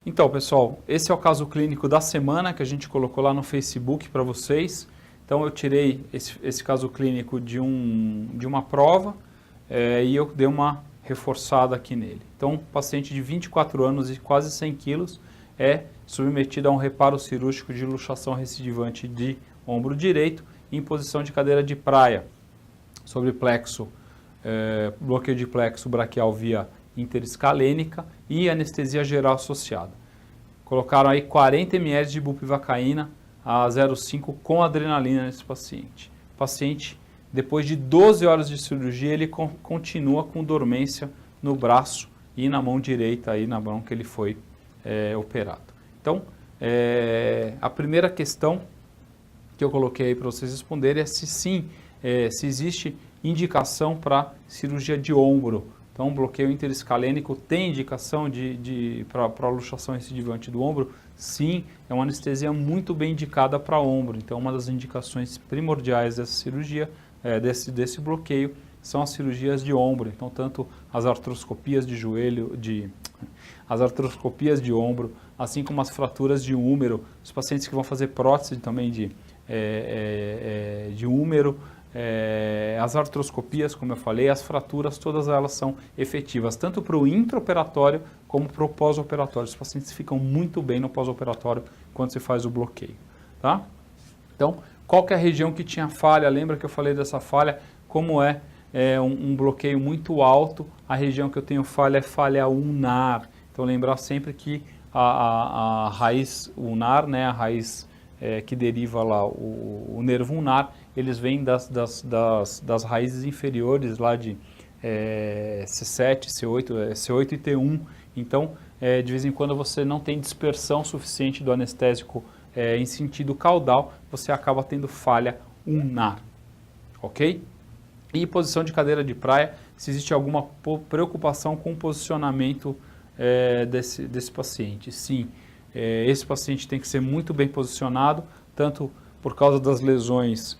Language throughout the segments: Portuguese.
Então, pessoal, esse é o caso clínico da semana que a gente colocou lá no Facebook para vocês. Então, eu tirei esse caso clínico de uma prova e eu dei uma reforçada aqui nele. Então, paciente de 24 anos e quase 100 quilos é submetido a um reparo cirúrgico de luxação recidivante de ombro direito em posição de cadeira de praia, sobre plexo, bloqueio de plexo braquial via interescalênica e anestesia geral associada. Colocaram aí 40 ml de bupivacaína a 0,5 com adrenalina nesse paciente. O paciente, depois de 12 horas de cirurgia, ele continua com dormência no braço e na mão direita, aí na mão que ele foi operado. Então, a primeira questão que eu coloquei aí para vocês responderem é se sim, se existe indicação para cirurgia de ombro. Então, bloqueio interescalênico tem indicação para luxação recidivante do ombro? Sim, é uma anestesia muito bem indicada para ombro. Então, uma das indicações primordiais dessa cirurgia, desse bloqueio, são as cirurgias de ombro. Então, tanto as artroscopias de joelho, as artroscopias de ombro, assim como as fraturas de húmero, os pacientes que vão fazer prótese também de húmero, as artroscopias, como eu falei, as fraturas, todas elas são efetivas, tanto para o intraoperatório como para o pós-operatório. Os pacientes ficam muito bem no pós-operatório quando se faz o bloqueio. Tá? Então, qual que é a região que tinha falha? Lembra que eu falei dessa falha? Como um bloqueio muito alto, a região que eu tenho falha é falha ulnar. Então, lembrar sempre que a raiz ulnar, né, a raiz que deriva lá o nervo ulnar, eles vêm das raízes inferiores lá de C7, C8 e T1. Então, de vez em quando você não tem dispersão suficiente do anestésico em sentido caudal, você acaba tendo falha ulnar, ok? E posição de cadeira de praia, se existe alguma preocupação com o posicionamento desse paciente. Sim, esse paciente tem que ser muito bem posicionado, tanto por causa das lesões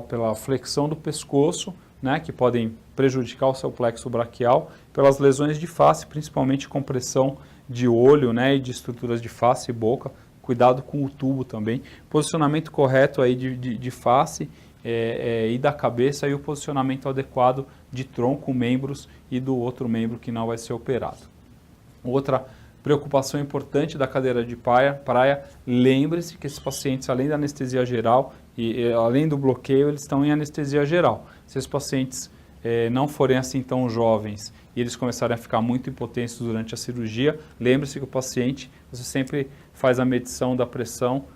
pela flexão do pescoço, né, que podem prejudicar o seu plexo braquial, pelas lesões de face, principalmente compressão de olho, né, e de estruturas de face e boca. Cuidado com o tubo também. Posicionamento correto aí de face e da cabeça e o posicionamento adequado de tronco, membros e do outro membro que não vai ser operado. Outra preocupação importante da cadeira de praia, lembre-se que esses pacientes, além da anestesia geral e além do bloqueio, eles estão em anestesia geral. Se os pacientes não forem assim tão jovens e eles começarem a ficar muito impotentes durante a cirurgia, lembre-se que o paciente, você sempre faz a medição da pressão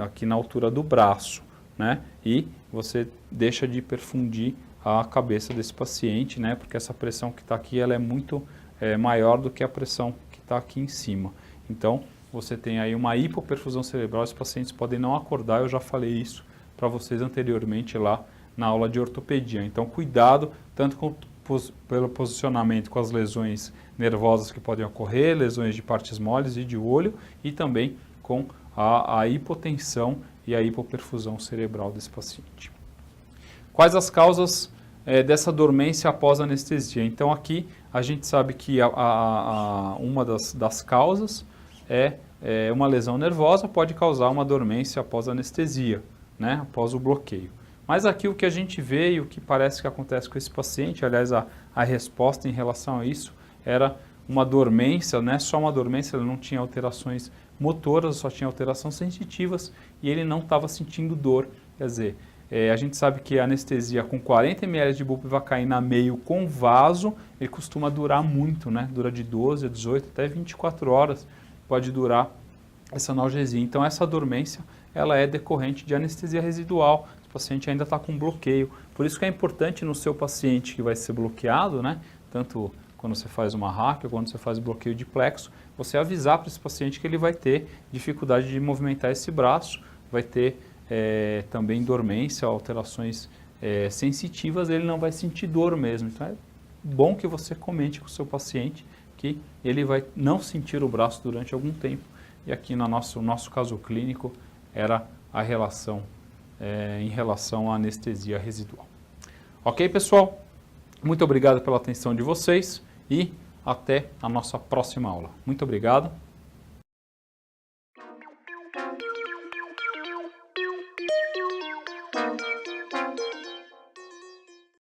aqui na altura do braço, né? E você deixa de hiperfundir a cabeça desse paciente, né? Porque essa pressão que está aqui, ela é muito maior do que a pressão que está aqui em cima. Então, você tem aí uma hipoperfusão cerebral, os pacientes podem não acordar, eu já falei isso para vocês anteriormente lá na aula de ortopedia. Então, cuidado tanto pelo posicionamento com as lesões nervosas que podem ocorrer, lesões de partes moles e de olho, e também com a hipotensão e a hipoperfusão cerebral desse paciente. Quais as causas dessa dormência após anestesia? Então, aqui a gente sabe que uma das causas uma lesão nervosa pode causar uma dormência após anestesia, né, após o bloqueio. Mas aqui o que a gente vê e o que parece que acontece com esse paciente, aliás, a resposta em relação a isso era uma dormência, não é só uma dormência, ele não tinha alterações motoras, só tinha alterações sensitivas e ele não estava sentindo dor. Quer dizer, a gente sabe que a anestesia com 40 ml de bupivacaína meio com vaso, ele costuma durar muito, né? Dura de 12 a 18 até 24 horas, pode durar essa analgesia. Então essa dormência, ela é decorrente de anestesia residual, o paciente ainda está com bloqueio. Por isso que é importante no seu paciente que vai ser bloqueado, né? Tanto quando você faz uma hack ou quando você faz bloqueio de plexo, você avisar para esse paciente que ele vai ter dificuldade de movimentar esse braço, vai ter também dormência, alterações sensitivas, ele não vai sentir dor mesmo. Então é bom que você comente com o seu paciente que ele vai não sentir o braço durante algum tempo. E aqui no nosso caso clínico era a relação em relação à anestesia residual. Ok, pessoal? Muito obrigado pela atenção de vocês e até a nossa próxima aula. Muito obrigado.